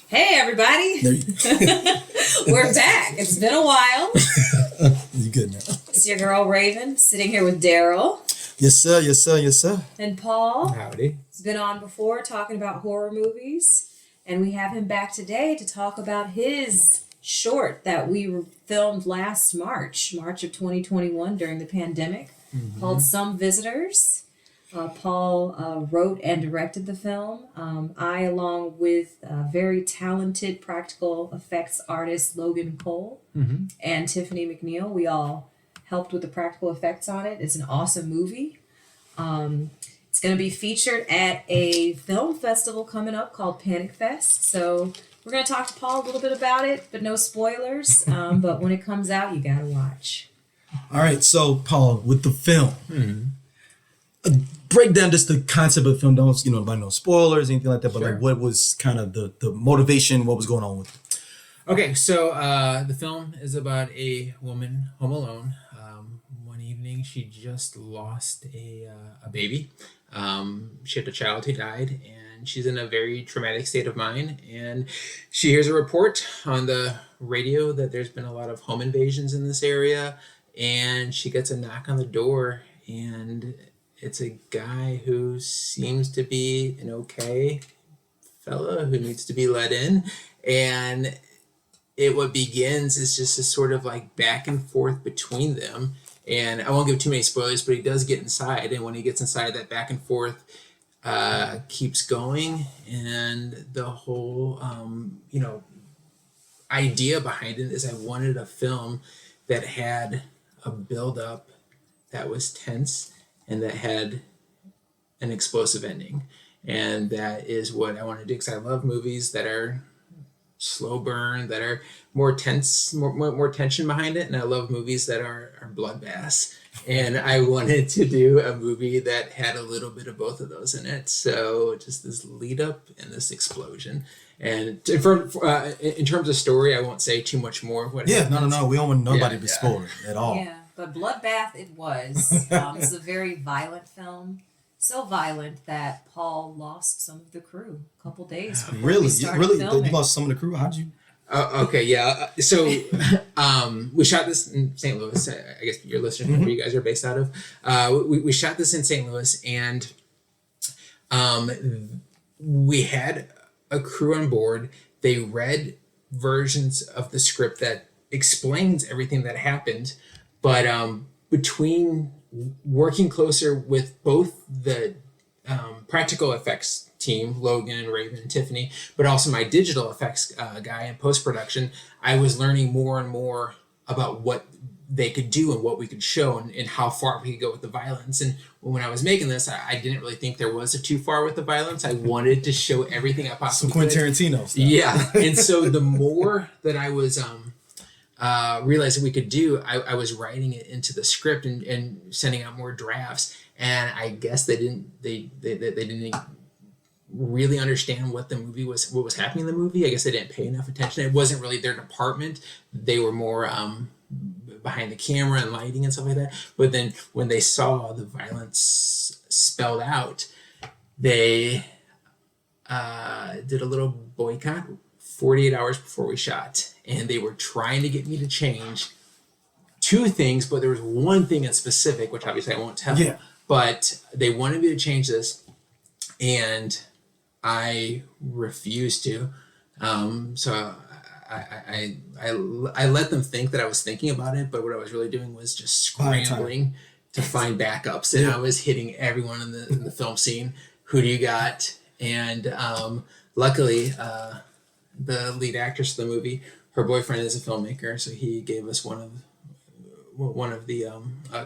Hey everybody! We're back. It's been a while. You good now? It's your girl Raven sitting here with Daryl. Yes, sir. Yes, sir. Yes, sir. And Paul. Howdy. He's been on before talking about horror movies, and we have him back today to talk about his short that we filmed last March of 2021 during the pandemic, called Some Visitors. Paul wrote and directed the film. I, along with very talented practical effects artist Logan Cole and Tiffany McNeil, we all helped with the practical effects on it. It's an awesome movie. It's going to be featured at a film festival coming up called Panic Fest. So we're going to talk to Paul a little bit about it, but no spoilers. But when it comes out, you got to watch. All right. So, Paul, with the film, break down just the concept of the film. Don't, about no spoilers, anything like that. But like, what was kind of the motivation? What was going on with it? Okay, so the film is about a woman home alone. One evening, she just lost a baby. She had a child who died, and she's in a very traumatic state of mind. And she hears a report on the radio that there's been a lot of home invasions in this area. And she gets a knock on the door, and it's a guy who seems to be an okay fella who needs to be let in. And what begins is just a sort of like back and forth between them. And I won't give too many spoilers, but he does get inside. And when he gets inside, that back and forth keeps going. And the whole, idea behind it is I wanted a film that had a build-up that was tense and that had an explosive ending. And that is what I want to do, because I love movies that are slow burn, that are more tense, more tension behind it. And I love movies that are bloodbaths. And I wanted to do a movie that had a little bit of both of those in it. So just this lead up and this explosion. And in terms of story, I won't say too much more of what happens. No. We don't want nobody to be spoiled at all. Yeah, but bloodbath it was. It's a very violent film. So violent that Paul lost some of the crew a couple days before we started filming. You lost some of the crew? How'd you? Okay, yeah. So we shot this in St. Louis. I guess your listeners know where you guys are based out of. We shot this in St. Louis, and we had a crew on board. They read versions of the script that explains everything that happened, but between working closer with both the practical effects team, Logan, Raven, and Tiffany, but also my digital effects guy in post-production, I was learning more and more about what they could do and what we could show and how far we could go with the violence. And when I was making this, I didn't really think there was a too far with the violence. I wanted to show everything I possibly could. Some Quentin Tarantino stuff. Yeah. And so the more that I was realized that we could do, I was writing it into the script and sending out more drafts. And I guess they didn't really understand what was happening in the movie. I guess they didn't pay enough attention. It wasn't really their department. They were more behind the camera and lighting and stuff like that. But then when they saw the violence spelled out, they did a little boycott 48 hours before we shot. And they were trying to get me to change two things, but there was one thing in specific, which obviously I won't tell. Yeah. But they wanted me to change this, and I refused to. So I let them think that I was thinking about it, but what I was really doing was just scrambling to find backups, and I was hitting everyone in the film scene. Who do you got? And luckily, the lead actress of the movie, her boyfriend is a filmmaker, so he gave us one of the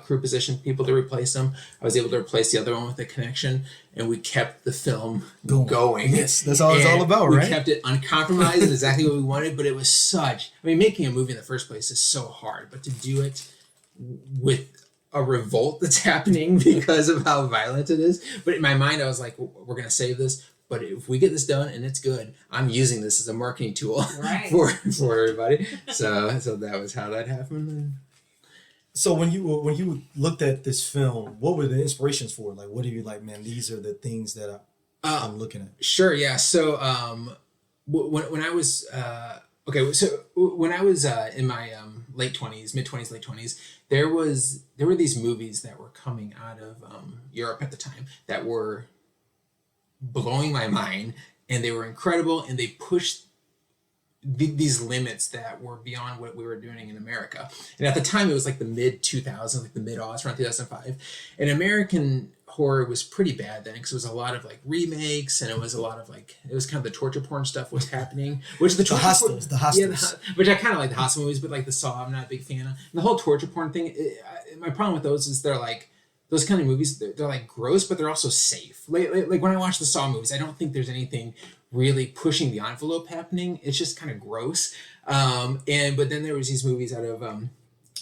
crew position people to replace him. I was able to replace the other one with a connection, and we kept the film going. Yes, that's all it's all about, right? We kept it uncompromised and exactly what we wanted, but it was making a movie in the first place is so hard, but to do it with a revolt that's happening because of how violent it is. But in my mind, I was like, we're going to save this. But if we get this done and it's good, I'm using this as a marketing tool for everybody. So that was how that happened. So when you looked at this film, what were the inspirations for it? Like, what are you like, man, these are the things that I'm looking at. Sure, yeah. So when I was when I was in my late 20s, mid 20s, late 20s, there were these movies that were coming out of Europe at the time that were blowing my mind, and they were incredible, and they pushed these limits that were beyond what we were doing in America. And at the time, it was like the mid 2000s, like the mid aughts, around 2005. And American horror was pretty bad then, because it was a lot of like remakes, and it was a lot of like, it was kind of the torture porn stuff was happening, which the Hostels. Yeah, which I kind of like the hostile movies, but like the Saw, I'm not a big fan of. And the whole torture porn thing, my problem with those is they're like, those kind of movies, they're like gross, but they're also safe. Like when I watch the Saw movies, I don't think there's anything really pushing the envelope happening. It's just kind of gross. But then there was these movies out of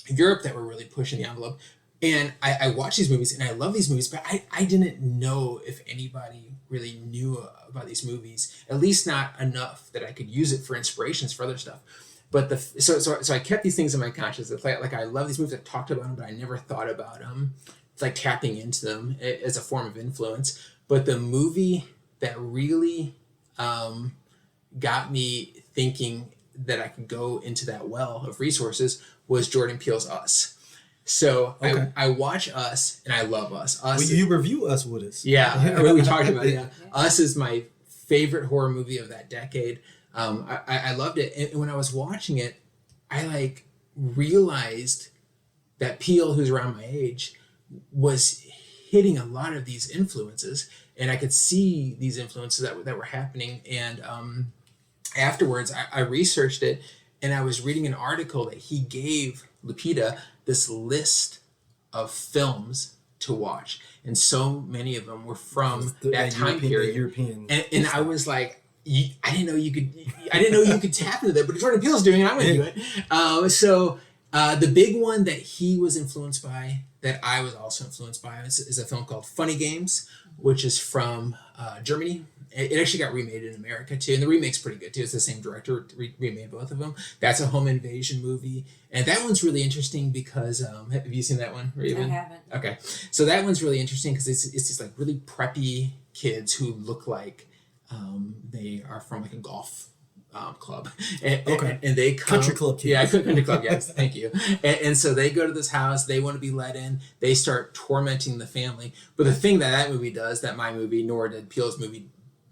Europe that were really pushing the envelope. And I watch these movies and I love these movies, but I didn't know if anybody really knew about these movies, at least not enough that I could use it for inspirations for other stuff. But so I kept these things in my consciousness. Like I love these movies. I talked about them, but I never thought about them, like tapping into them as a form of influence. But the movie that really got me thinking that I could go into that well of resources was Jordan Peele's Us. So okay. I watch Us and I love Us. Well, you review Us with us. Yeah, we talked about it. Yeah. Us is my favorite horror movie of that decade. I loved it. And when I was watching it, I like realized that Peele, who's around my age, was hitting a lot of these influences, and I could see these influences that were happening. And afterwards, I researched it, and I was reading an article that he gave Lupita this list of films to watch, and so many of them were from that time period. European, and I was like, I didn't know you could tap into that, but Jordan Peele's doing it, I'm gonna do it. So the big one that he was influenced by, that I was also influenced by, is a film called Funny Games, which is from Germany. It actually got remade in America too, and the remake's pretty good too. It's the same director remade both of them. That's a home invasion movie, and that one's really interesting because have you seen that one, Raven? I haven't. Okay, so that one's really interesting because it's these like really preppy kids who look like they are from like a golf club, and they come, country club kids. Yeah, country club, yes, thank you. And so they go to this house, they want to be let in, they start tormenting the family. But the thing that movie does, that my movie, nor did Peele's movie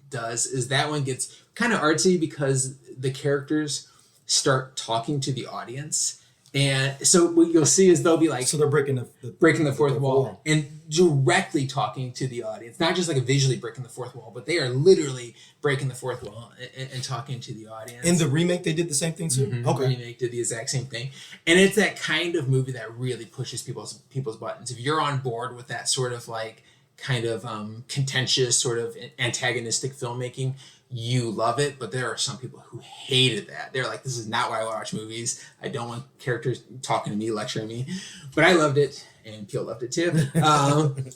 does, is that one gets kind of artsy because the characters start talking to the audience. And so what you'll see is they'll be like, so they're breaking the fourth wall and directly talking to the audience, not just like a visually breaking the fourth wall, but they are literally breaking the fourth wall and talking to the audience. In the remake, they did the same thing too. Mm-hmm. Okay, the remake did the exact same thing, and it's that kind of movie that really pushes people's buttons. If you're on board with that sort of like kind of contentious, sort of antagonistic filmmaking, you love it. But there are some people who hated that. They're like, this is not why I watch movies. I don't want characters talking to me, lecturing me. But I loved it, and Peele loved it too.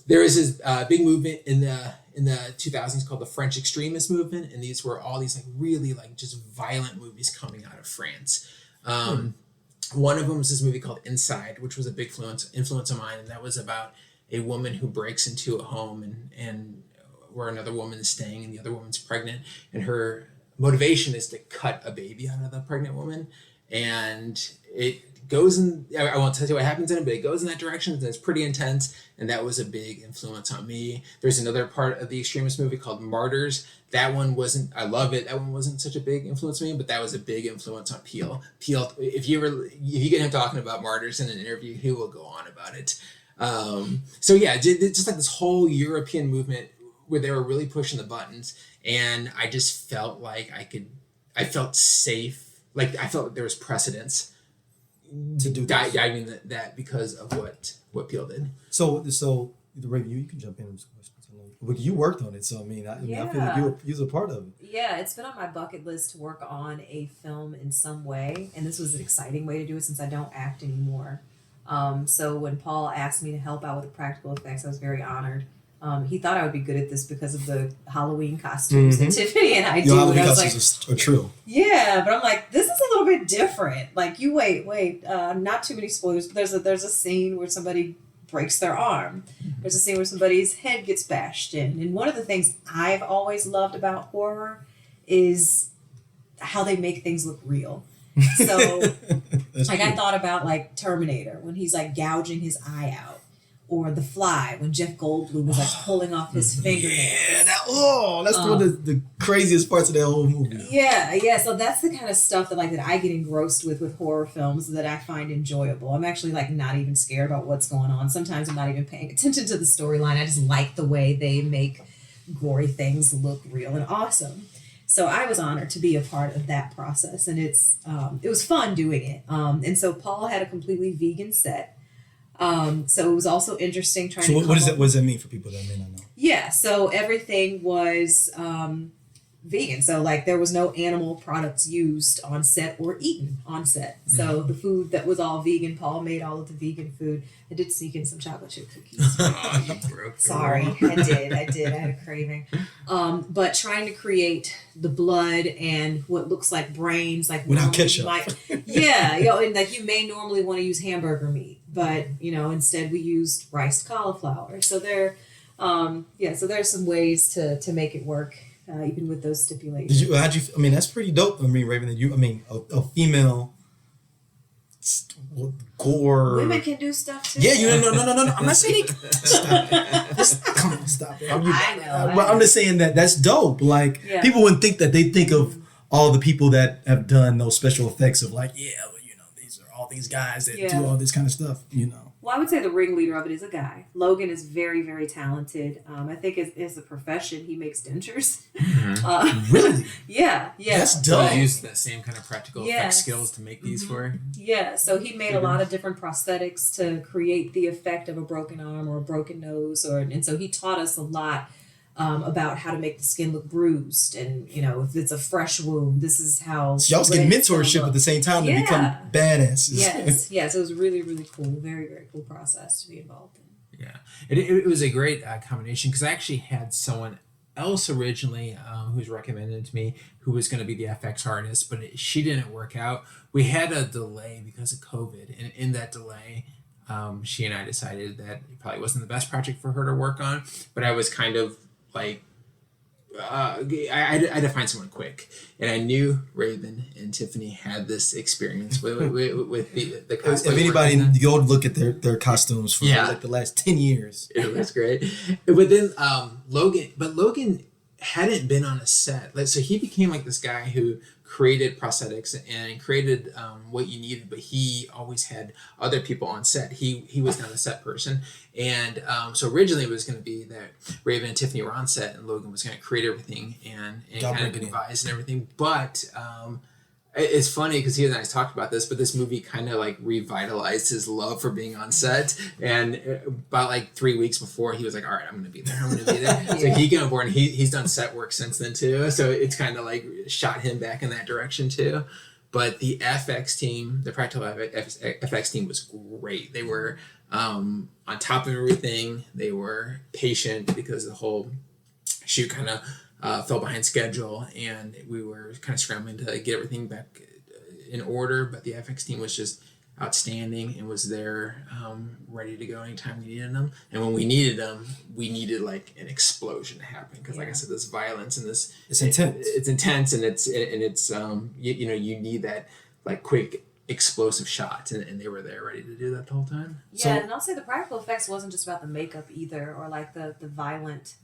There was this big movement in the 2000s called the French extremist movement, and these were all these like really like just violent movies coming out of France. One of them was this movie called Inside, which was a big influence of mine, and that was about a woman who breaks into a home and where another woman is staying and the other woman's pregnant, and her motivation is to cut a baby out of the pregnant woman. And it goes in, I won't tell you what happens in it, but it goes in that direction, and it's pretty intense, and that was a big influence on me. There's another part of the extremist movie called Martyrs. That one wasn't, I love it, that one wasn't such a big influence on me, but that was a big influence on Peele. Peele, if you get him talking about Martyrs in an interview, he will go on about it. So yeah, just like this whole European movement where they were really pushing the buttons, and I just felt like I felt safe, like I felt like there was precedence to do diving that because of what Peele did. So the review, you can jump in with some questions. But you worked on it, so I mean, I feel like you was a part of it. Yeah, it's been on my bucket list to work on a film in some way, and this was an exciting way to do it since I don't act anymore. So when Paul asked me to help out with the practical effects, I was very honored. He thought I would be good at this because of the Halloween costumes that Tiffany and I do. Your Halloween and I was costumes are true. Yeah, but I'm like, this is a little bit different. Like, you wait, not too many spoilers, but there's a scene where somebody breaks their arm. There's a scene where somebody's head gets bashed in. And one of the things I've always loved about horror is how they make things look real. So like I thought about like Terminator when he's like gouging his eye out, or The Fly when Jeff Goldblum was like pulling off his fingernails. Yeah, that's one of the craziest parts of that whole movie. Yeah. So that's the kind of stuff that I get engrossed with horror films that I find enjoyable. I'm actually like not even scared about what's going on. Sometimes I'm not even paying attention to the storyline. I just like the way they make gory things look real and awesome. So I was honored to be a part of that process, and it was fun doing it. And so Paul had a completely vegan set. So it was also interesting trying to. So what does that mean for people that may not know? Yeah, so everything was vegan. So like there was no animal products used on set or eaten on set. So the food that was all vegan, Paul made all of the vegan food. I did sneak in some chocolate chip cookies. Sorry, I did. I had a craving. But trying to create the blood and what looks like brains, like without ketchup. And like you may normally want to use hamburger meat, but instead we used riced cauliflower. So so there's some ways to make it work. Even with those stipulations. That's pretty dope. Raven, a female gore. Women can do stuff too. Yeah, no. I'm not saying stop it. Come on, stop it. I know. But I'm just saying that's dope. Like people wouldn't think that. They think of all the people that have done those special effects of like, these are all these guys that do all this kind of stuff. Well, I would say the ringleader of it is a guy. Logan is very, very talented. I think as a profession, he makes dentures. Really? Yeah. That's dope. He used that same kind of practical effect skills to make these for. Yeah, so he made a lot of different prosthetics to create the effect of a broken arm or a broken nose, and so he taught us a lot about how to make the skin look bruised, and if it's a fresh wound, this is how. So y'all was getting mentorship at the same time to become badasses. Yes, it was really, really cool. Very, very cool process to be involved in. Yeah, it was a great combination because I actually had someone else originally who was recommended to me who was going to be the FX artist, but she didn't work out. We had a delay because of COVID, and in that delay, she and I decided that it probably wasn't the best project for her to work on, but I was kind of like I had to find someone quick, and I knew Raven and Tiffany had this experience with the cosplay. If anybody, go look at their costumes for like the last 10 years. It was great. But then Logan hadn't been on a set, so he became like this guy who created prosthetics and created what you needed, but he always had other people on set. He was not a set person, and so originally it was going to be that Raven and Tiffany were on set and Logan was going to create everything and kind of advise and everything. But it's funny because he and I talked about this, but this movie kind of like revitalized his love for being on set. And about like 3 weeks before, he was like, all right, I'm going to be there. So he came aboard, and he's done set work since then too. So it's kind of like shot him back in that direction too. But the FX team, the practical FX team was great. They were on top of everything. They were patient because the whole shoot kind of fell behind schedule, and we were kind of scrambling to get everything back in order. But the FX team was just outstanding and was there, ready to go anytime we needed them. And when we needed them, we needed like an explosion to happen because, like I said, this violence and this it's intense. It's intense, and it's you need that like quick explosive shots, and they were there ready to do that the whole time. Yeah, and I'll say the practical effects wasn't just about the makeup either, or like the violent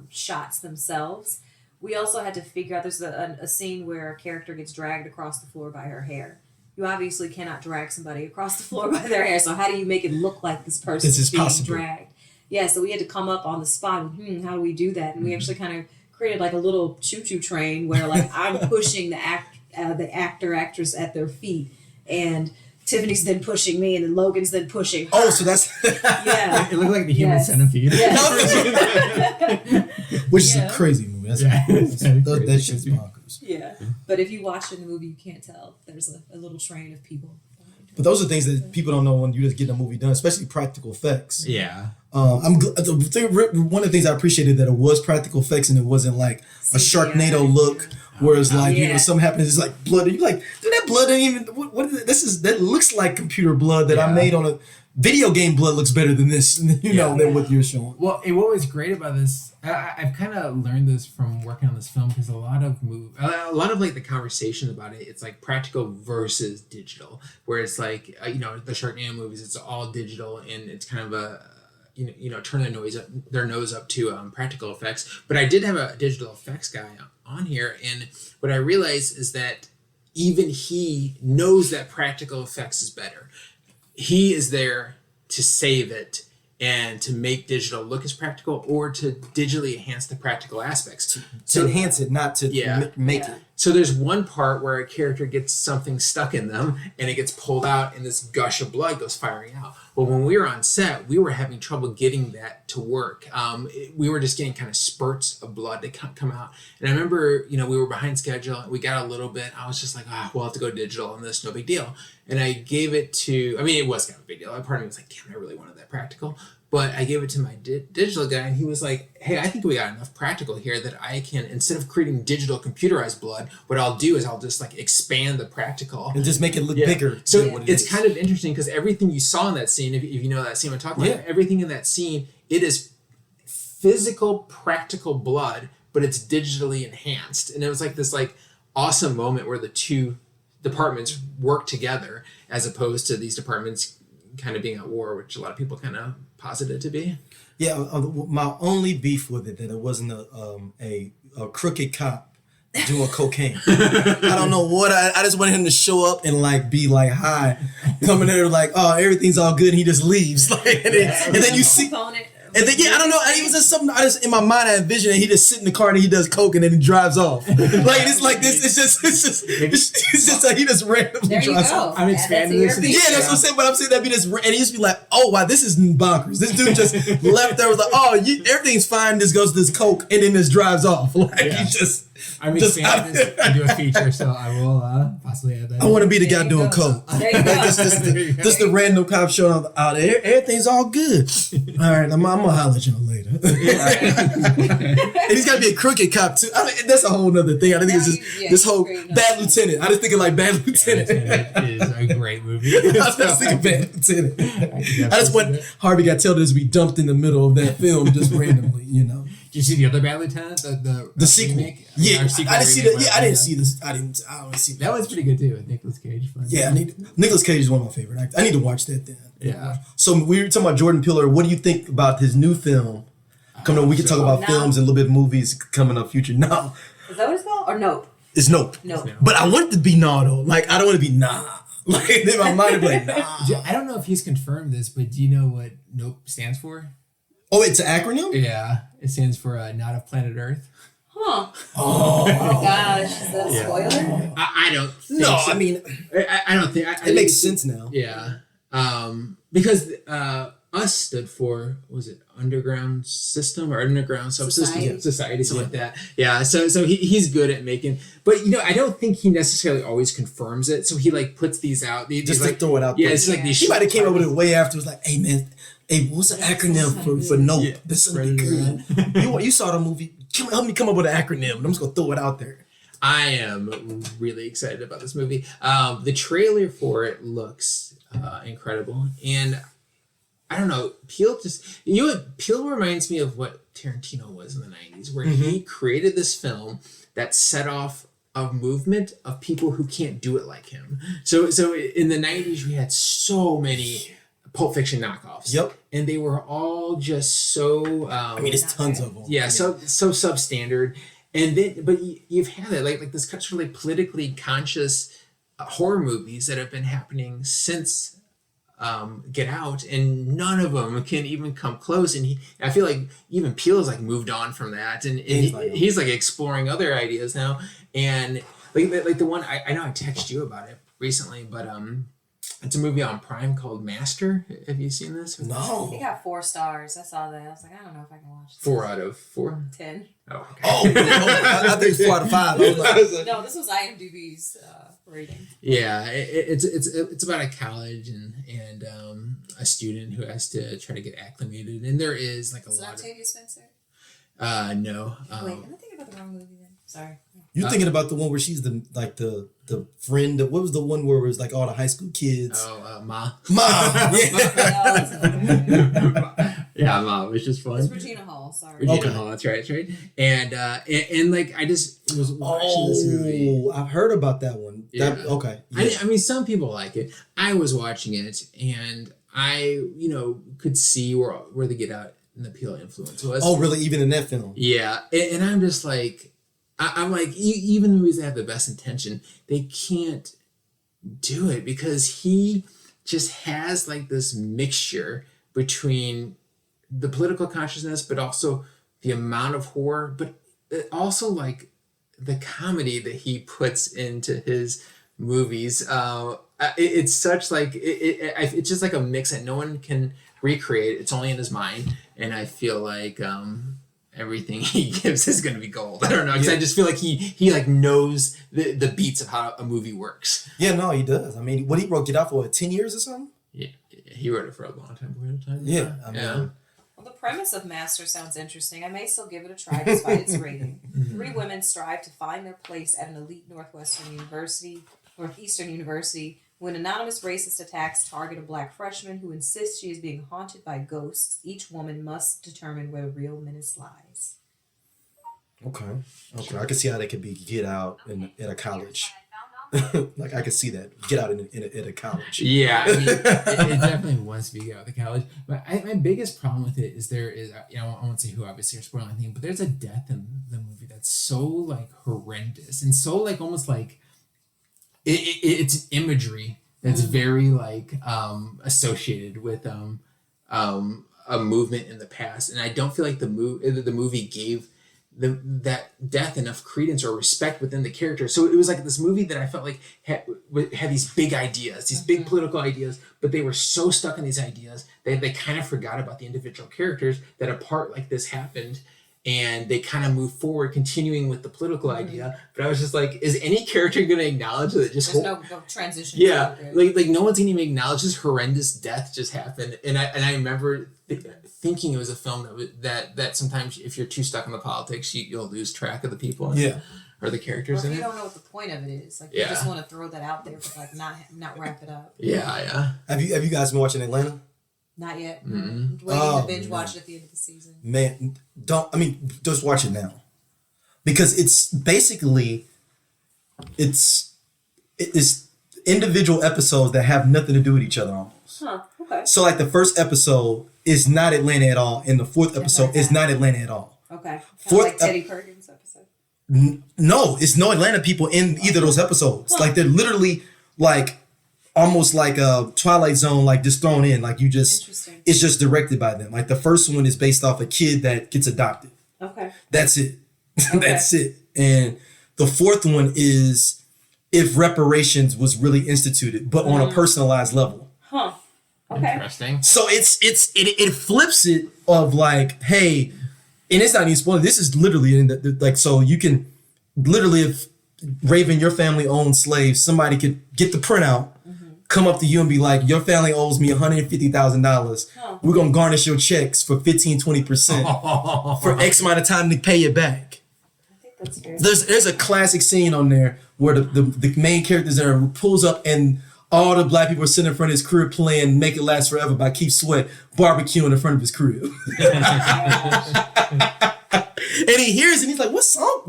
shots themselves. We also had to figure out, there's a scene where a character gets dragged across the floor by her hair. You obviously cannot drag somebody across the floor by their hair, so how do you make it look like this person is being dragged? Yeah, so we had to come up on the spot, how do we do that? And we actually kind of created like a little choo-choo train where like I'm pushing the actor, actress at their feet, and Tiffany's then pushing me, and then Logan's then pushing her. Oh, so that's... Yeah. It looked like the Human Centipede. Yes. Which is a crazy movie. That's that shit's bonkers. Yeah. But if you watch in the movie, you can't tell. There's a little train of people. But those are things that people don't know when you just get a movie done, especially practical effects. Yeah. One of the things I appreciated that it was practical effects and it wasn't like a Sharknado look. Whereas like something happens, it's like blood. And you're like, dude, that blood ain't even. What is it? That looks like computer blood that I made on a video game blood looks better than this, than what you're showing. Well, what was great about this, I've kind of learned this from working on this film, because a lot of like the conversation about it, it's like practical versus digital, where it's like the Sharknado movies, it's all digital, and it's kind of a turn their nose up to practical effects. But I did have a digital effects guy on here, and what I realized is that even he knows that practical effects is better. He is there to save it and to make digital look as practical, or to digitally enhance the practical aspects. To enhance it, not to make it. So there's one part where a character gets something stuck in them and it gets pulled out and this gush of blood goes firing out. Well, when we were on set, we were having trouble getting that to work. We were just getting kind of spurts of blood to come out. And I remember, we were behind schedule. We got a little bit. I was just like, we'll have to go digital on this. No big deal. And I gave it to, it was kind of a big deal. Part of me was like, damn, I really wanted that practical. But I gave it to my digital guy, and he was like, hey, I think we got enough practical here that I can, instead of creating digital computerized blood, what I'll do is I'll just like expand the practical. And just make it look bigger. So it's kind of interesting, because everything you saw in that scene, if you know that scene I'm talking about, everything in that scene, it is physical, practical blood, but it's digitally enhanced. And it was like this like awesome moment where the two departments work together, as opposed to these departments kind of being at war, which a lot of people kind of posited it to be. Yeah, my only beef with it that it wasn't a crooked cop doing cocaine. I don't know what I just wanted him to show up and like be like hi, coming there like, oh, everything's all good, and he just leaves. Like, and then you see. And then I don't know. It was just something in my mind I envisioned, and he just sit in the car and he does coke and then he drives off. Like it's like this. It's just like he just randomly drives off. I'm expanding this. Yeah, that's what I'm saying. But I'm saying that'd be this, and he used to be like, oh wow, this is bonkers. This dude just left there was like, oh, everything's fine. Just goes to this coke and then just drives off. Like he just. I'm expanding this into a feature, so I will possibly add that. I want to be the guy doing coke. There you go. Just the random cop showing up out there. Everything's all good. All right, I'm gonna holler at y'all later. And he's got to be a crooked cop too. That's a whole nother thing. I think it's just this whole Bad Lieutenant. I just thinking like Bad Lieutenant. It is a great movie. I was just thinking Bad Lieutenant. I just want Harvey got told this to be dumped in the middle of that film just randomly. Did you see the other Bad Lieutenant? The sequel. Remake? Yeah, I didn't see that. Yeah, I didn't see this. I don't see that. That one's pretty good too, with Nicolas Cage. Yeah, Nicolas Cage is one of my favorite actors. I need to watch that then. Yeah. So we were talking about Jordan Peele. What do you think about his new film? Coming up, we can talk about films and a little bit of movies coming up future. No. Is that what it's called? Or Nope? It's Nope. Nope. But I want it to be nah though. Like I don't want to be nah. Like in my mind I'd be like nah. I don't know if he's confirmed this, but do you know what Nope stands for? Oh, it's an acronym? Yeah. It stands for Not of Planet Earth. Huh. Oh my gosh. Is that a spoiler? I don't think No, so. I mean I don't think it makes sense now. Yeah. Because US stood for, was it underground system or underground subsystem society, something like that. Yeah. So he's good at making, but I don't think he necessarily always confirms it. So he like puts these out. Just to throw it out there. Yeah, it's like these. He might have came up with it way after. It was like, hey man, what's an acronym for Nope? Yeah, this is good. You saw the movie. Help me come up with an acronym. I'm just gonna throw it out there. I am really excited about this movie. The trailer for it looks incredible, and I don't know. Peele Peele reminds me of what Tarantino was in the 90s, where he created this film that set off a movement of people who can't do it like him. So in the 90s, we had so many Pulp Fiction knockoffs. Yep. And they were all just so there's tons of them. Yeah, so substandard. And then but you've had it like this sort of like politically conscious horror movies that have been happening since Get Out, and none of them can even come close. And I feel like even Peele has like moved on from that, and he's like exploring other ideas now. And like the one I know I texted you about it recently, but it's a movie on Prime called Master. Have you seen this? No. It got 4 stars. I saw that. I was like, I don't know if I can watch this. 4 out of 4? 10. Oh, okay. I think it's 4 out of 5. I was like, No, this was IMDb's rating. Yeah, it's about a college and a student who has to try to get acclimated, and there is like a Is it lot. Octavia Spencer? No. Wait, am I thinking about the wrong movie then? Sorry. You're thinking about the one where she's the friend. What was the one where it was like all the high school kids? Ma. Mom. Yeah, Ma, which is fun. It's Regina Hall. Sorry. Regina Hall. That's right. And like I just was watching this movie. Oh, I've heard about that one. Yeah. Okay. Yeah. I mean, some people like it. I was watching it, and I, could see where the Get Out and the Peele influence was. Oh, really? Even in that film? Yeah, and I'm just like, I'm like, even movies that have the best intention, they can't do it because he just has like this mixture between the political consciousness, but also the amount of horror, but also like the comedy that he puts into his movies. It's such like it's just like a mix that no one can recreate. It's only in his mind, and I feel like everything he gives is going to be gold. I don't know, because I just feel like he like knows the beats of how a movie works. Yeah, no, he does. I mean, what he wrote Get Out for 10 years or something? Yeah, he wrote it for a long time. Yeah, I mean, yeah. Well, the premise of Master sounds interesting. I may still give it a try despite its rating. 3 women strive to find their place at an elite Northeastern University when anonymous racist attacks target a black freshman who insists she is being haunted by ghosts. Each woman must determine where the real menace lies. Okay. I can see how that could be Get Out at a college. Like I could see that Get Out at a college. Yeah, I mean, it definitely wants to be out of the college. But my biggest problem with it is I won't say who, obviously, or spoiling anything, but there's a death in the movie that's so like horrendous and so like almost like it's imagery that's very like associated with a movement in the past, and I don't feel like the movie gave that death enough credence or respect within the character. So it was like this movie that I felt like had these big ideas, these big political ideas, but they were so stuck in these ideas that they kind of forgot about the individual characters, that a part like this happened and they kind of moved forward continuing with the political idea. But I was just like, is any character going to acknowledge that there's no transition? Yeah, like no one's going to even acknowledge this horrendous death just happened. And I remember thinking it was a film that sometimes if you're too stuck in the politics, you'll lose track of the people or the characters in it. You don't know what the point of it is. Like you just want to throw that out there, but like not wrap it up. Yeah. Have you guys been watching Atlanta? Not yet. Mm-hmm. Waiting to binge watch it at the end of the season. Man, just watch it now, because it's basically it's individual episodes that have nothing to do with each other almost. Huh. Okay. So like the first episode is not Atlanta at all, and the fourth episode is not Atlanta at all. Okay. Fourth like Teddy Perkins episode. No, it's no Atlanta people in either of those episodes. Like they're literally like almost like a Twilight Zone, like just thrown in. Like you just, it's just directed by them. Like the first one is based off a kid that gets adopted. Okay. That's it. Okay. That's it. And the fourth one is if reparations was really instituted, but on a personalized level. Huh. Okay. Interesting. So it flips it of like, hey, and it's not even spoiling. This is literally in the like, so you can literally, if Raven, your family owned slaves, somebody could get the printout, come up to you and be like, your family owes me $150,000. Huh. We're going to garnish your checks for 15-20% for X amount of time to pay it back. I think that's fair. There's a classic scene on there where the main characters there pulls up and all the black people are sitting in front of his crib playing Make It Last Forever by Keith Sweat, barbecuing in front of his crib. And he hears it and he's like, what song?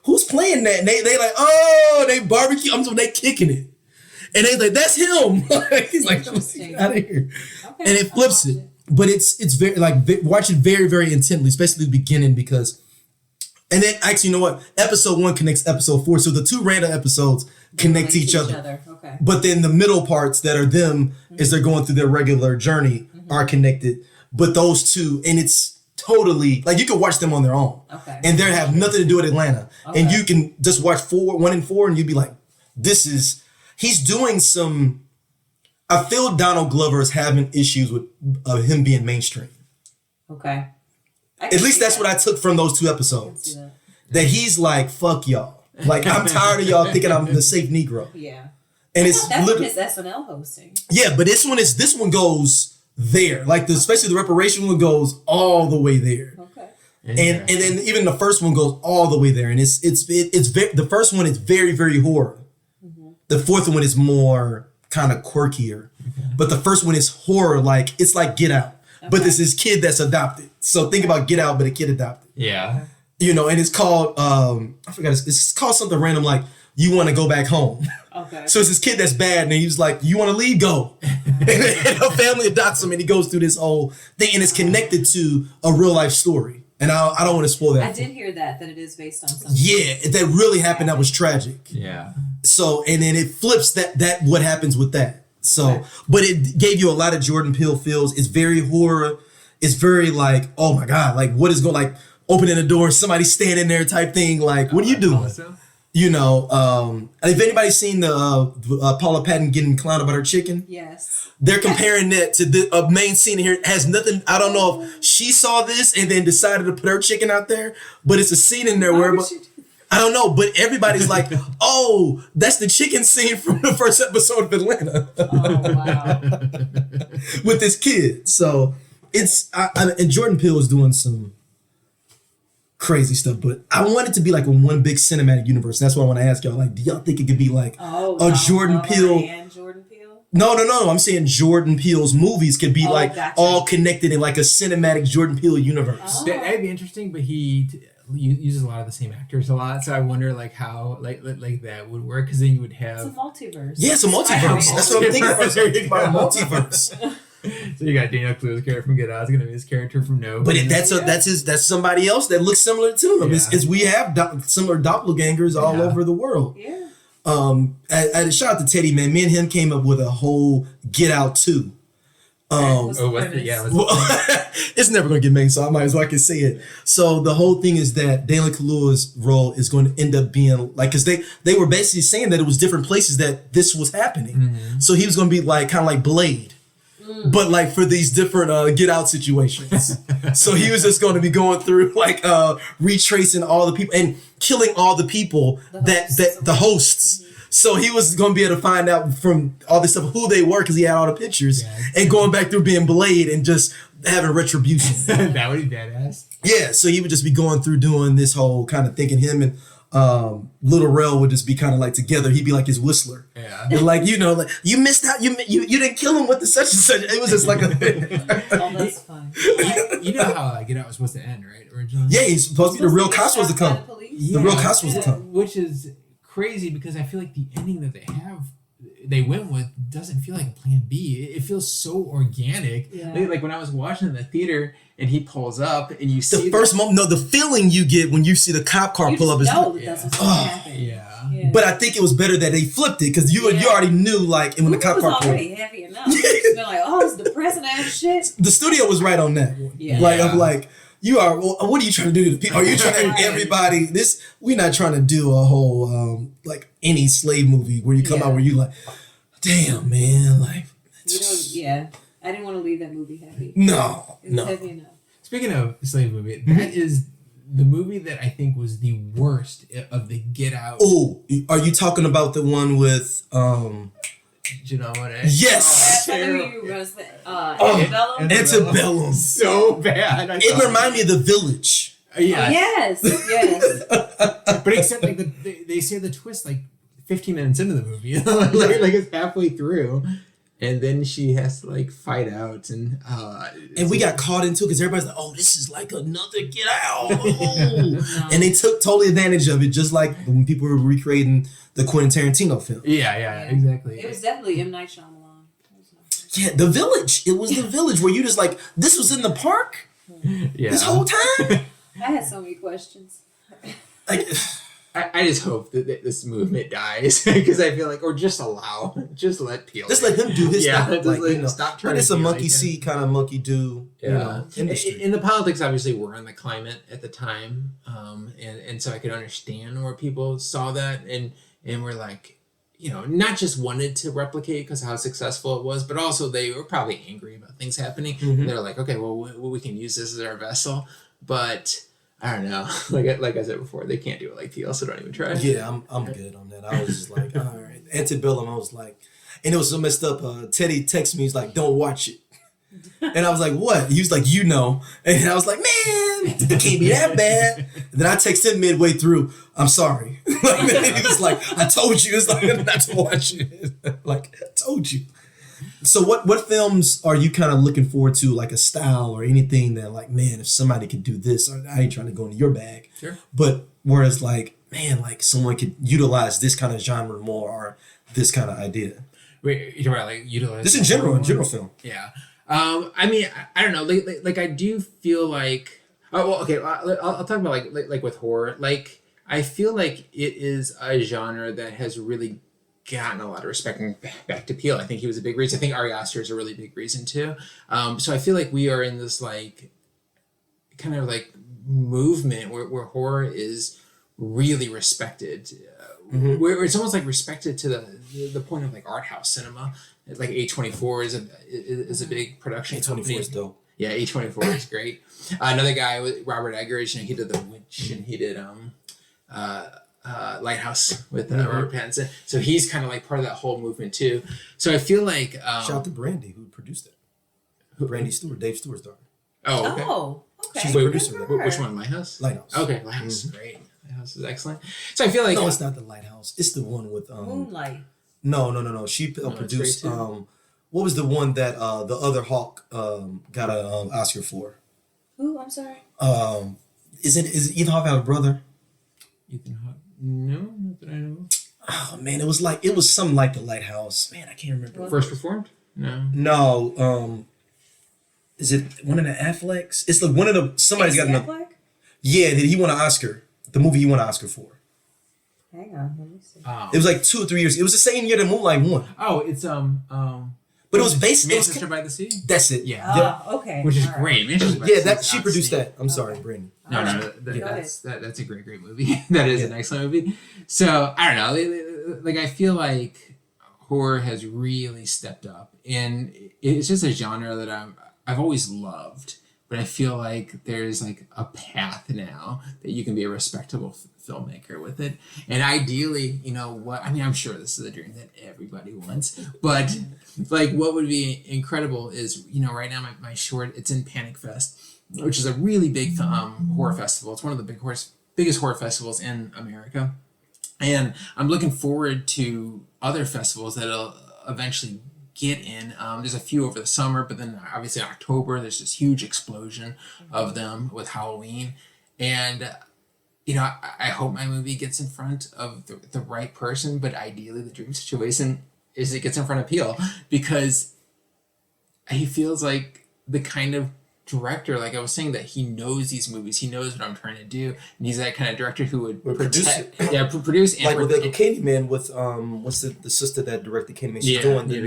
Who's playing that? And they like, oh, they barbecue. They kicking it. And they're like, that's him. He's like, get out of here. Okay. And it flips it. But it's very, like, watch it very, very intently, especially the beginning, because, and then actually, you know what? Episode 1 connects episode 4. So the two random episodes connect to each other. Okay. But then the middle parts that are them as they're going through their regular journey are connected. But those two, and it's totally, like, you can watch them on their own. Okay. And they have nothing to do with Atlanta. Okay. And you can just watch 1 and 4 and you'd be like, he's doing some, I feel Donald Glover is having issues with him being mainstream. Okay. At least that's what I took from those 2 episodes. That he's like, fuck y'all. Like, I'm tired of y'all thinking I'm the safe Negro. Yeah. And it's literally his SNL hosting. Yeah, but this one goes there. Like especially the reparation one goes all the way there. Okay. And then even the first one goes all the way there, and the first one is very, very horror. The fourth one is more kind of quirkier, but the first one is horror, like it's like Get Out, but this is kid that's adopted. So think about Get Out, but a kid adopted. Yeah. You know, and it's called I forgot. It's called something random like You Want to Go Back Home. Okay. So it's this kid that's bad, and he's like, "You want to leave? Go." And a family adopts him, and he goes through this whole thing, and it's connected to a real life story. And I don't want to spoil that. I did hear that it is based on something. Yeah, that really happened. That was tragic. Yeah. So, and then it flips that what happens with that. So, but it gave you a lot of Jordan Peele feels. It's very horror. It's very like, oh my God, like what is going, like opening the door, somebody standing there type thing. Like, what are you doing? Awesome. You know, if anybody's seen the Paula Patton getting clowned about her chicken, Yes. they're comparing that to the main scene here. It has nothing. I don't know if she saw this and then decided to put her chicken out there, but it's a scene in there where I don't know, but everybody's like, "Oh, that's the chicken scene from the first episode of Atlanta." Oh wow. With this kid. So it's and Jordan Peele is doing some crazy stuff, but I want it to be like a one big cinematic universe. That's why I want to ask y'all, like, do y'all think it could be like a Jordan Peele? And Jordan Peele? No. I'm saying Jordan Peele's movies could be Gotcha. all connected in like a cinematic Jordan Peele universe. Oh. That'd be interesting, but he uses a lot of the same actors a lot, so I wonder like how like that would work, because then you would It's a have multiverse. Yeah, it's a multiverse. That's what I'm thinking. I was thinking about a multiverse. so you got Daniel Kaluuya's character from Get Out. It's gonna be his character from No. But that's somebody else that looks similar to him. Yeah. It's we have similar doppelgangers all over the world. Yeah. I shout out to Teddy, man. Me and him came up with a whole Get Out 2. What's the what's the, premise? yeah, Well, it's never gonna get made, so I might as well can say it. So the whole thing is that Daniel Kaluuya's role is going to end up being like, because they were basically saying that it was different places that this was happening. Mm-hmm. So he was going to be like kind of like Blade, but like for these different Get Out situations. So he was just going to be going through like retracing all the people and killing all the people the hosts. So he was going to be able to find out from all this stuff who they were, because he had all the pictures, and going back through being Blade and just having retribution. that would be badass. Yeah, so he would just be going through doing this whole kind of thinking him and Little Rel would just be kind of like together. He'd be like his whistler. Yeah. And like, you know, like you missed out. You didn't kill him with the such and such. It was just like Oh, that's fun. You know how Get Out was supposed to end, right? Originally. yeah, he's supposed to be the real cops was to come. Yeah, The real cops was to come. Which is crazy, because I feel like the ending that they went with doesn't feel like a plan B. It feels so organic. Yeah. Like when I was watching in the theater and he pulls up and you see The first moment, the feeling you get when you see the cop car You pull up just is. know that that's what's going to happen. Yeah. But I think it was better that they flipped it, because you already knew, like, and when the cop was car pulled, already heavy enough. It's been like, oh, it's depressing ass shit. the studio was right on that one. Yeah. Like, Yeah. I'm like, you are. Well, what are you trying to do to the people? Are you trying to Right. everybody? We're not trying to do a whole like any slave movie where you come Yeah. out where you like, damn man, like, You know, yeah. I didn't want to leave that movie heavy. no. It was heavy enough. Speaking of slave movie, that is the movie that I think was the worst of the Get Out. Oh, are you talking about the one with You know what? Yes. I knew you were going to say Oh, Antebellum. Antebellum. So bad. It reminded me of The Village. Yeah. Yes, yes. But except like they say the twist like 15 minutes into the movie, like it's halfway through, and then she has to like fight out, and we got caught into it because everybody's like, oh, this is like another Get Out. Oh. And they took totally advantage of it, just like when people were recreating the Quentin Tarantino film. yeah, exactly. It was definitely M. Night Shyamalan. Yeah, The Village. It was The Village where you just like, this was in the park this whole time? I had so many questions. Like, I just hope that this movement dies, because I feel like, or just let Peele. just let him do his Yeah, stuff. just Like, stop trying but it's to a be monkey like see kind of monkey do industry. In the politics, obviously, we're in the climate at the time, and so I could understand where people saw that and were like, not just wanted to replicate because of how successful it was, but also they were probably angry about things happening. Mm-hmm. They're like, okay, well, we can use this as our vessel, but I don't know. Like I said before, they can't do it like Peele, so don't even try. Yeah, I'm good on that. I was just like, all right. Antebellum, I was like, and it was so messed up. Teddy texted me, he's like, don't watch it. And I was like, what? He was like, you know. And I was like, man, it can't be that bad. And then I texted him midway through, I'm sorry. He was like, I told you. It's like, not to watch it. Like, I told you. So what films are you kind of looking forward to, like a style or anything that like, man, if somebody could do this, I ain't trying to go into your bag. Sure. But whereas like, man, like someone could utilize this kind of genre more or this kind of idea. Wait, you're right, like utilize This in general film. Yeah. I mean, I don't know. Like I do feel like. Oh well, okay. I'll talk about like with horror. Like I feel like it is a genre that has really gotten a lot of respect. And back to Peele, I think he was a big reason. I think Ari Aster is a really big reason too. So I feel like we are in this like kind of like movement where horror is really respected. Where it's almost like respected to the point of like art house cinema. Like A24 is a big production company. A24 is dope. Yeah, A24 is great. Another guy with Robert Eggers, he did The Witch and he did Lighthouse with Robert Pattinson. So he's kind of like part of that whole movement too. So I feel like shout out to Brandy who produced it. Brandy Stewart, Dave Stewart's daughter. Oh, okay. Oh, okay. She's the producer of that. Which one? Lighthouse. Okay, Lighthouse is great. Lighthouse is excellent. So I feel like no, it's not the Lighthouse. It's the one with Moonlight. No. She produced what was the one that the other Hawk got an Oscar for? Who? I'm sorry. Is it Ethan Hawke have a brother? Ethan Hawke. No, not that I know. Oh man, it was something like the Lighthouse. Man, I can't remember. First Reformed? No. No. Is it one of the Afflecks? It's like one of the somebody's got another. Affleck? Yeah, did he won an Oscar? The movie he won an Oscar for. Hang on, let me see. It was like 2 or 3 years. It was the same year that Moonlight won. Oh, it's But it was based. Manchester by the Sea. That's it. Yeah. Okay. Which is all right. great. Manchester by the Yeah, Sea that is she produced outstanding. that. I'm sorry, Brittany. No, Go that's a great movie. That is an excellent movie. So I don't know, like I feel like horror has really stepped up, and it's just a genre that I've always loved. But I feel like there's like a path now that you can be a respectable filmmaker with it, and ideally, you know what? I mean, I'm sure this is a dream that everybody wants, but like what would be incredible is right now my short it's in Panic Fest, which is a really big horror festival. It's one of the biggest horror festivals in America. And I'm looking forward to other festivals that'll eventually get in. There's a few over the summer, but then obviously in October, there's this huge explosion of them with Halloween. And, I hope my movie gets in front of the right person, but ideally the dream situation is it gets in front of Peele, because he feels like the kind of director, like I was saying, that he knows these movies, he knows what I'm trying to do, and he's that kind of director who would produce and like with the Candyman with what's the sister that directed Candyman? She's doing the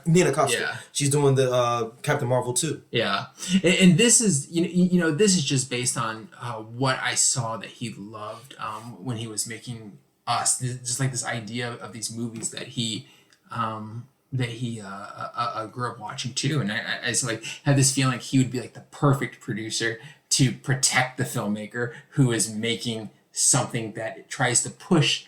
Nina Costa. Yeah. She's doing the Captain Marvel too. Yeah, and this is this is just based on what I saw that he loved when he was making Us. Just like this idea of these movies that he grew up watching too, and I just like had this feeling like he would be like the perfect producer to protect the filmmaker who is making something that tries to push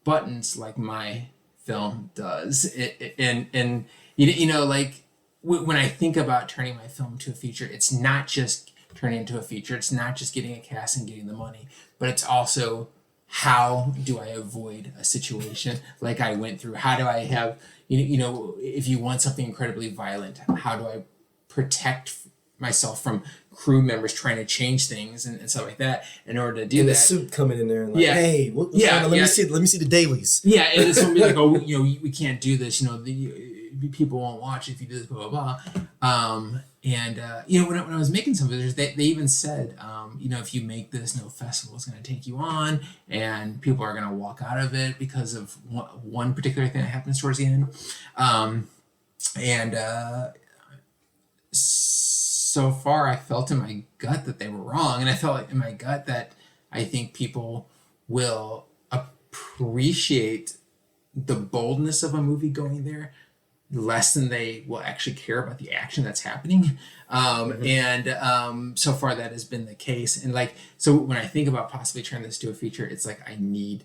buttons like my film does. And like when I think about turning my film into a feature, it's not just turning into a feature. It's not just getting a cast and getting the money, but it's also how do I avoid a situation like I went through? How do I have, if you want something incredibly violent, how do I protect myself from crew members trying to change things and stuff like that in order to do and that? The suit coming in there and like, hey, what's going on? Let me see the dailies. Yeah, and it's going to be like, oh, we can't do this. People won't watch if you do this, blah, blah, blah. When I was making some videos, they even said, if you make this, no festival is going to take you on, and people are going to walk out of it because of one particular thing that happens towards the end. So far, I felt in my gut that they were wrong, and I felt like in my gut that I think people will appreciate the boldness of a movie going there less than they will actually care about the action that's happening. So far that has been the case. And so when I think about possibly turning this to a feature, it's like I need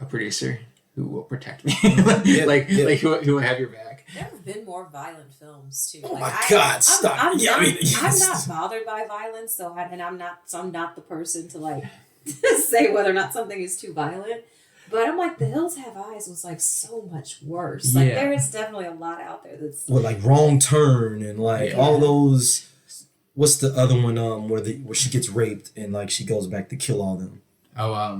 a producer who will protect me, Yeah, like yeah. like who will have your back. There have been more violent films too. Oh Like, my God! Stop. I'm Yeah, I mean, not bothered by violence, so I'm not the person to like say whether or not something is too violent. But I'm like, The Hills Have Eyes was like so much worse. Like, Yeah. there is definitely a lot out there that's Well, like Wrong Turn and like Yeah. all those. What's the other one? Where she gets raped and like she goes back to kill all them Oh, I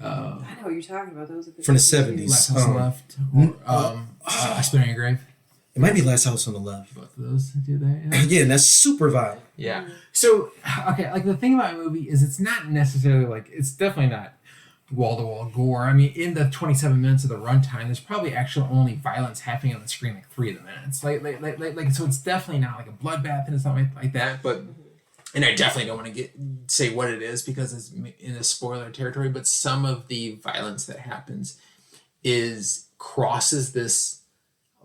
know what you're talking about. Those are good from the movies, too. '70s. Last House on the Left, or A Spin on Your Grave. It might be Last House on the Left. Both of those do that. Yeah, and that's super violent. Yeah. So, okay, like the thing about a movie is it's not necessarily like, it's definitely not wall-to-wall gore. I mean, in the 27 minutes of the runtime, there's probably actually only violence happening on the screen like 3 of the minutes. Like so it's definitely not like a bloodbath and something like that, but, and I definitely don't want to say what it is because it's in a spoiler territory, but some of the violence that happens crosses this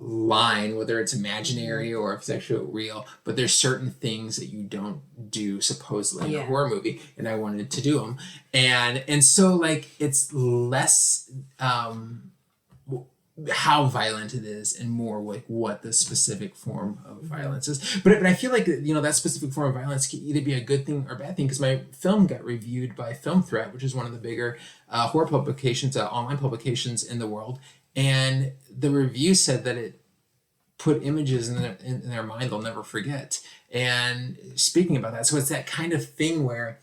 line, whether it's imaginary or if it's actually real, but there's certain things that you don't do supposedly in a horror movie, and I wanted to do them, and so like it's less how violent it is and more like what the specific form of violence is. But I feel like, you know, that specific form of violence can either be a good thing or a bad thing, because my film got reviewed by Film Threat, which is one of the bigger horror publications, online publications in the world. And the review said that it put images in their mind they'll never forget. And speaking about that, so it's that kind of thing where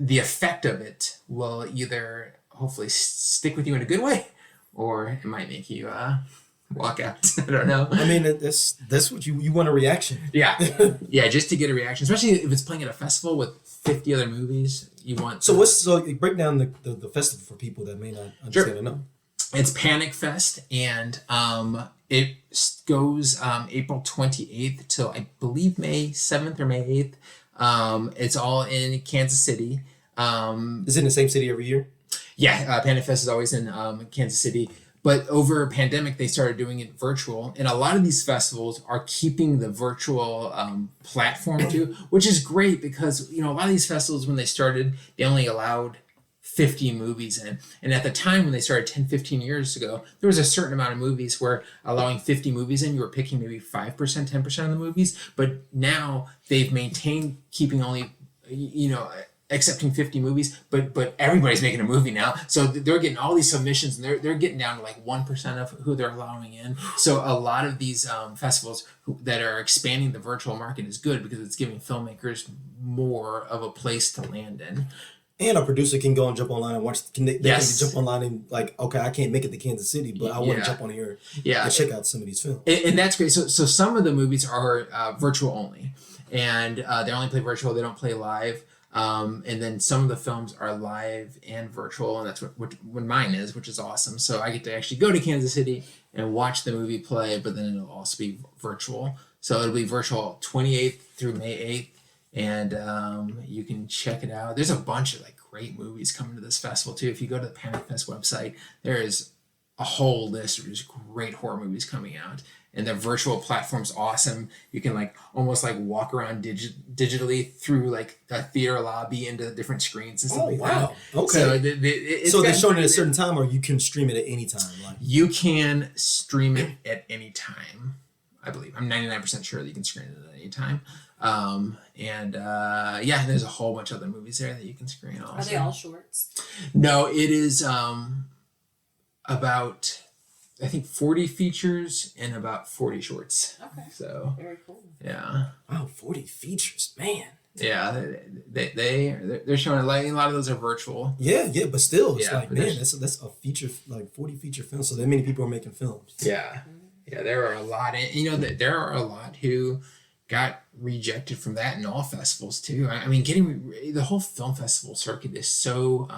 the effect of it will either hopefully stick with you in a good way, or it might make you walk out. I don't know. I mean, that's what you want, a reaction. Yeah, yeah, just to get a reaction, especially if it's playing at a festival with 50 other movies. You want So break down the festival for people that may not understand or know. It's Panic Fest, and it goes April 28th till I believe May 7th or May 8th. It's all in Kansas City. Is it in the same city every year? Yeah, Panic Fest is always in Kansas City. But over a pandemic, they started doing it virtual. And a lot of these festivals are keeping the virtual platform too, which is great because, you know, a lot of these festivals, when they started, they only allowed 50 movies in. And at the time when they started 10, 15 years ago, there was a certain amount of movies where allowing 50 movies in, you were picking maybe 5%, 10% of the movies. But now they've maintained keeping only, you know, accepting 50 movies, but everybody's making a movie now. So they're getting all these submissions, and they're getting down to like 1% of who they're allowing in. So a lot of these festivals that are expanding the virtual market is good because it's giving filmmakers more of a place to land in. And a producer can go and jump online and watch. They can Yes. jump online and like, okay, I can't make it to Kansas City, but I want to jump on here and check out some of these films. And that's great. So some of the movies are virtual only, and they only play virtual. They don't play live. And then some of the films are live and virtual, and that's what mine is, which is awesome. So I get to actually go to Kansas City and watch the movie play, but then it'll also be virtual. So it'll be virtual 28th through May 8th, and you can check it out. There's a bunch of like great movies coming to this festival too. If you go to the Panic Fest website, there is a whole list of just great horror movies coming out. And the virtual platform's awesome. You can like almost like walk around digitally through like a theater lobby into different screens and stuff like that. Okay. So they're showing it at a certain time, or you can stream it at any time. Like you can stream it at any time, I believe. I'm 99% sure that you can stream it at any time. Yeah, there's a whole bunch of other movies there that you can screen also. Are they all shorts? No, it is about, I think, 40 features and about 40 shorts. Okay. So Very cool. yeah. wow, 40 features, man. Yeah, they're showing like a lot of those are virtual. Yeah, but still, it's Yeah, like, but man, that's a feature, like 40 feature films. So that many people are making films. Yeah, there are a lot, and you know that there are a lot who got rejected from that in all festivals too. I mean, getting the whole film festival circuit is so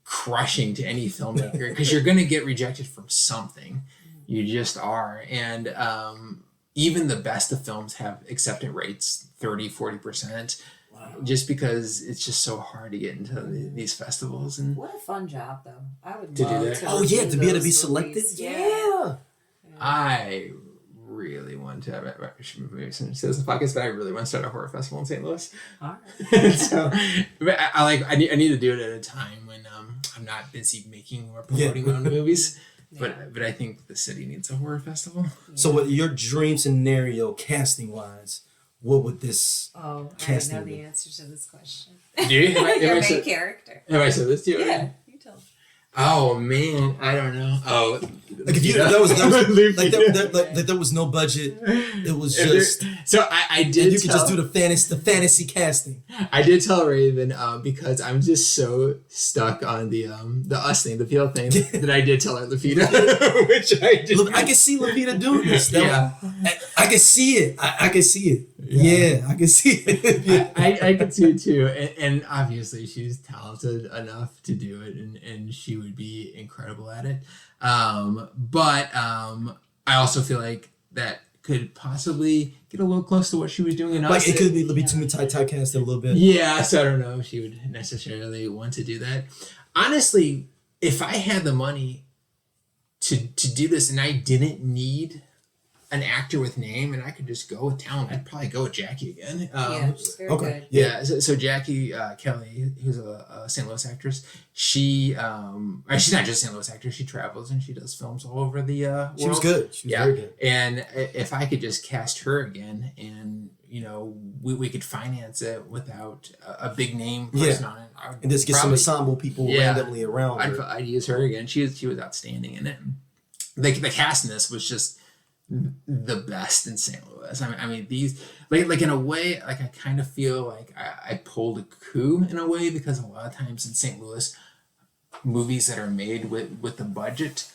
crushing to any filmmaker because you're going to get rejected from something. You just are, and even the best of films have acceptance rates 30-40%. Wow. Just because it's just so hard to get into these festivals. And What a fun job, though. I would To do love that. to. Oh yeah, review to be able to those be selected. movies. Yeah. I really want to. Maybe someone says the podcast, but I really want to start a horror festival in St. Louis. All right. So, but I need to do it at a time when I'm not busy making or promoting my own movies. But I think the city needs a horror festival. Yeah. So, what your dream scenario, casting wise, what would this? Oh, I casting know the be? answer to this question. Do you? Your main character. Have I said this to you? Yeah, you tell me. Oh man, I don't know. Oh, Like if you there was like there was no budget, it was just so I did. And you could just do the fantasy casting. I did tell Raven because I'm just so stuck on the us thing, the Peele thing, that I did tell her Lupita, which I did. Look, I can see Lupita doing this. Yeah, I can see it. I can see it. Yeah, I can see it. Yeah. I can see it too, and obviously she's talented enough to do it, and she would be incredible at it. But I also feel like that could possibly get a little close to what she was doing in Us. Like it could be too typecast a little bit. Yeah, so I don't know if she would necessarily want to do that. Honestly, if I had the money to do this and I didn't need an actor with name and I could just go with talent, I'd probably go with Jackie again. Yeah, she's very good. Yeah, so Jackie Kelly, who's a St. Louis actress, she's not just a St. Louis actress, she travels and she does films all over the world. She was good. She was very good. And if I could just cast her again and, we could finance it without a big name person on it. And just get some ensemble people randomly around her. I'd use her again. She was outstanding in it. The cast in this was just the best in St. Louis. I mean these like in a way, like I kind of feel like I pulled a coup in a way, because a lot of times in St. Louis, movies that are made with the budget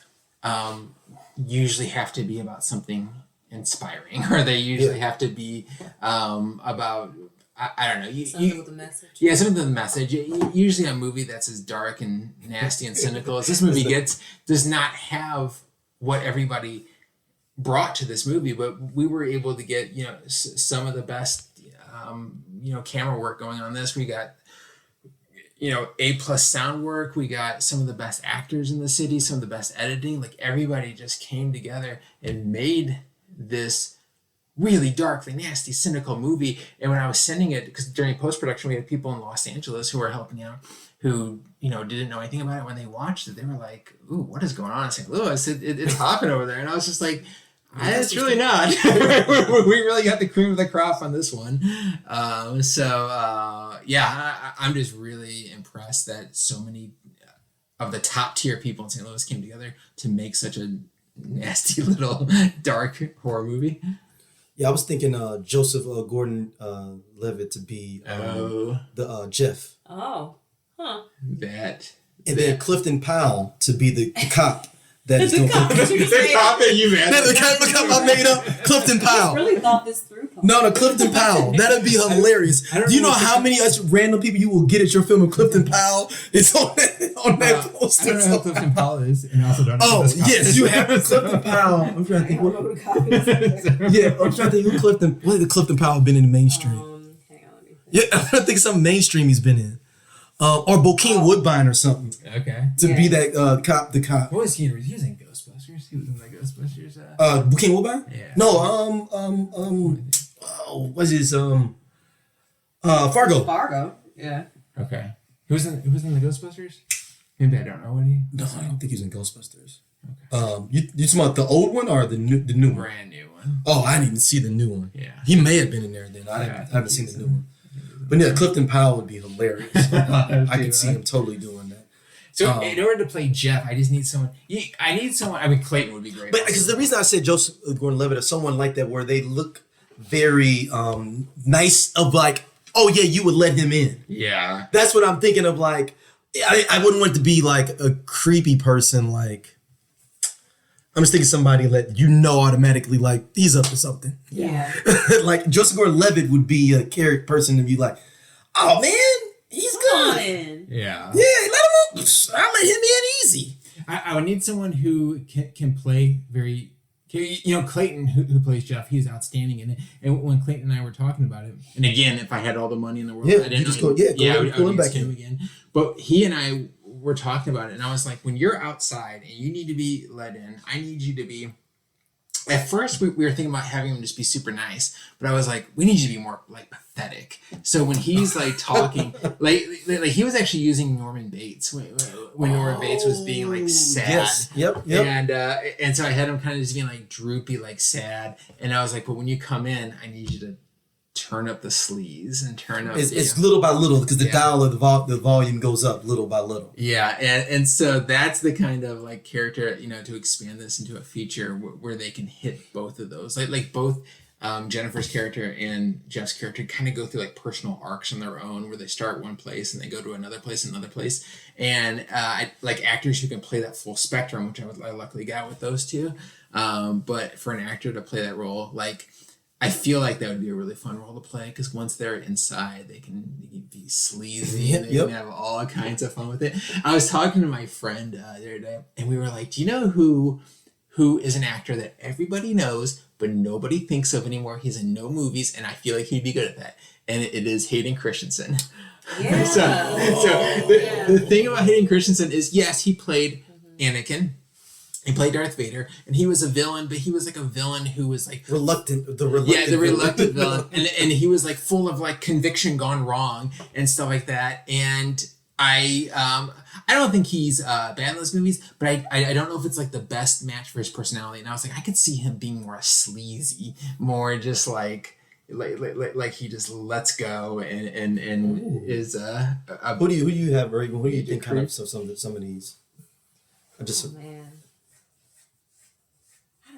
usually have to be about something inspiring, or they usually have to be about I don't know. Something with a message. Yeah, something with a message. Usually a movie that's as dark and nasty and cynical as this movie does not have what everybody brought to this movie, but we were able to get some of the best camera work going on this. We got A+ sound work. We got some of the best actors in the city, some of the best editing. Like everybody just came together and made this really darkly nasty, cynical movie. And when I was sending it, because during post-production we had people in Los Angeles who were helping out, who didn't know anything about it. When they watched it, they were like, "Ooh, what is going on in St. Louis? It's hopping over there." And I was just like, it's really not. We really got the cream of the crop on this one. I'm just really impressed that so many of the top tier people in St. Louis came together to make such a nasty little dark horror movie. Yeah, I was thinking Joseph Gordon-Levitt to be the Jeff. Oh, huh. Then Clifton Powell to be the cop. That is The cop that you made. The cop I made up. Clifton Powell. I really thought this through. Paul. No, Clifton Powell. That'd be hilarious. Do you know how many random people you will get at your film of Clifton Powell? It's on that poster. I don't know who Clifton Powell is, and I also don't know. Oh, yes, you have Clifton Powell. I'm trying to think. I'm trying to think who Clifton. What did Clifton Powell been in the mainstream? Hang on, let me think. Yeah, I'm trying to think some mainstream he's been in. Or Bokeem Woodbine or something. Okay. To be that the cop. What was he in? He was in Ghostbusters. He was in the Ghostbusters. Bokeem Woodbine? Yeah. No, what's his Fargo. Fargo. Yeah. Okay. Who was in the Ghostbusters? Maybe I don't know what he. No, I don't think he's in Ghostbusters. Okay. You talking about the old one or the new one? Brand new one. Oh, I didn't even see the new one. Yeah. He may have been in there then. I haven't seen the new one. But yeah, Clifton Powell would be hilarious. I could see him totally doing that. So in order to play Jeff, I just need someone. I need someone. I mean, Clayton would be great. But because the reason I said Joseph Gordon-Levitt is someone like that, where they look very nice, of like, oh yeah, you would let him in. Yeah. That's what I'm thinking of. Like, I wouldn't want it to be like a creepy person. Like, I'm just thinking somebody that automatically like he's up to something. Yeah. Like Joseph Gordon-Levitt would be a character person to be like, oh man, he's good. Yeah. Yeah, I'll let him in easy. I would need someone who can play very. Clayton, who plays Jeff, he's outstanding in it. And when Clayton and I were talking about it, and again, if I had all the money in the world, I didn't know. I would use him again. But he and I were talking about it, and I was like, when you're outside and you need to be let in, I need you to be at first we were thinking about having him just be super nice, but I was like, we need you to be more like pathetic. So when he's like talking, like he was actually using Norman Bates when Norman Bates was being like sad. Yes. Yep. And so I had him kind of just being like droopy, like sad. And I was like, but when you come in, I need you to turn up the sleaze and turn up. It's little by little because the dial of the volume goes up little by little. Yeah, and so that's the kind of like character, to expand this into a feature where they can hit both of those, like both Jennifer's character and Jeff's character kind of go through like personal arcs on their own, where they start one place and they go to another place, and I like actors who can play that full spectrum, which I luckily got with those two. But for an actor to play that role, like, I feel like that would be a really fun role to play, because once they're inside, they can be sleazy and they can have all kinds of fun with it. I was talking to my friend the other day, and we were like, do you know who is an actor that everybody knows but nobody thinks of anymore? He's in no movies, and I feel like he'd be good at that. And it is Hayden Christensen. Yeah. The thing about Hayden Christensen is, yes, he played Anakin. He played Darth Vader, and he was a villain, but he was like a villain who was like reluctant villain, and he was like full of like conviction gone wrong and stuff like that. And I don't think he's bad in those movies, but I don't know if it's like the best match for his personality. And I was like, I could see him being more sleazy, more just like he just lets go and is Who do you have, Reagan? Who do you think kind of some of these? Man.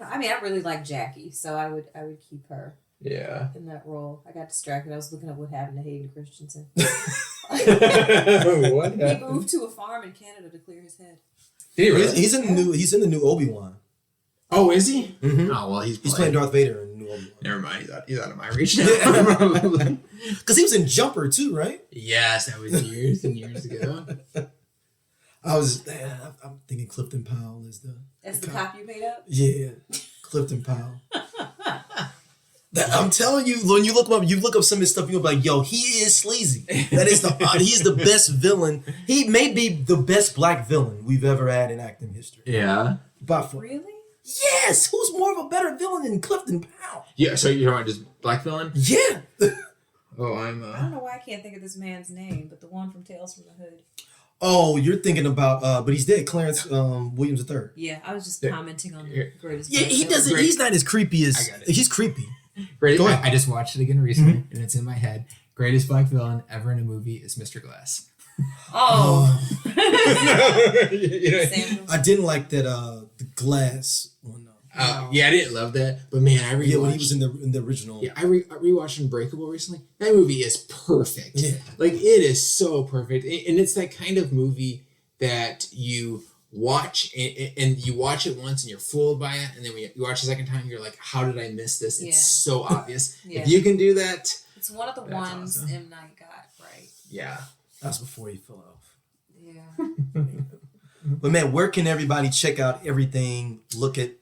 I mean, I really like Jackie, so I would keep her. Yeah. In that role. I got distracted. I was looking up what happened to Hayden Christensen. What happened? He moved to a farm in Canada to clear his head. Did he really? He's in the new Obi-Wan. Oh, is he? Mm-hmm. Oh, well, he's playing Darth Vader in the new Obi-Wan. Never mind. He's out of my reach now. Because he was in Jumper too, right? Yes, that was years and years ago. I'm thinking Clifton Powell is the... That's the cop you made up? Yeah, Clifton Powell. I'm telling you, when you look up some of his stuff, you'll be like, yo, he is sleazy. He's the best villain. He may be the best black villain we've ever had in acting history. Yeah. Really? Yes! Who's more of a better villain than Clifton Powell? Yeah, so you're talking about just black villain? Yeah. Oh, I don't know why I can't think of this man's name, but the one from Tales from the Hood. Oh, you're thinking about, but he's dead, Clarence Williams III. Yeah, I was just commenting on the greatest. Yeah, he doesn't. He's not as creepy as. I got it. He's creepy. Go ahead. I just watched it again recently, and it's in my head. Greatest black villain ever in a movie is Mr. Glass. Oh. I didn't like that. The Glass one. Yeah, I didn't love that, but man, I rewatched. Yeah, when he was in the original. Yeah, I rewatched Unbreakable recently. That movie is perfect. Yeah, like it is so perfect, and it's that kind of movie that you watch and you watch it once and you're fooled by it, and then when you watch the second time, you're like, "How did I miss this?" It's so obvious. Yeah. If you can do that, it's one of the ones awesome. M. Night got right. Yeah, that's before he fell off. Yeah. But man, where can everybody check out everything? Look at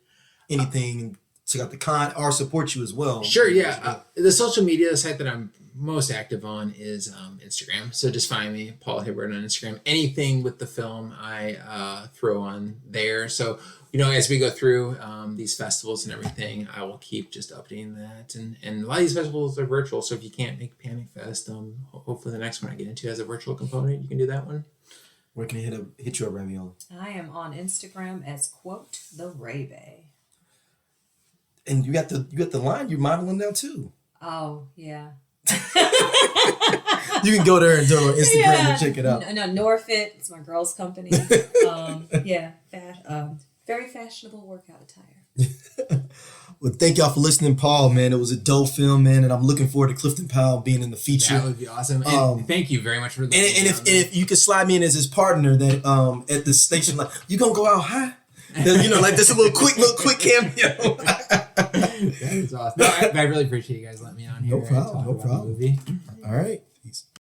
anything, check out the con, or support you as well. Sure, yeah. The social media site that I'm most active on is Instagram. So just find me, Paul Hibbard, on Instagram. Anything with the film, I throw on there. So, as we go through these festivals and everything, I will keep just updating that. And a lot of these festivals are virtual. So if you can't make Panic Fest, hopefully the next one I get into has a virtual component. You can do that one. Where can I hit you up, Ravioli? I am on Instagram as _the_Ray-Bay. And you got the line you're modeling now too. Oh yeah. You can go there and do it on Instagram and check it out. No, Norfit. It's my girls' company. Very fashionable workout attire. Well, thank y'all for listening, Paul. Man, it was a dope film, man, and I'm looking forward to Clifton Powell being in the feature. That would be awesome. And thank you very much for that. And if you could slide me in as his partner, then at the station, like, you gonna go out high? Then, like just a little quick cameo. That is awesome. No, I really appreciate you guys letting me on here. No problem. Movie. All right. Peace.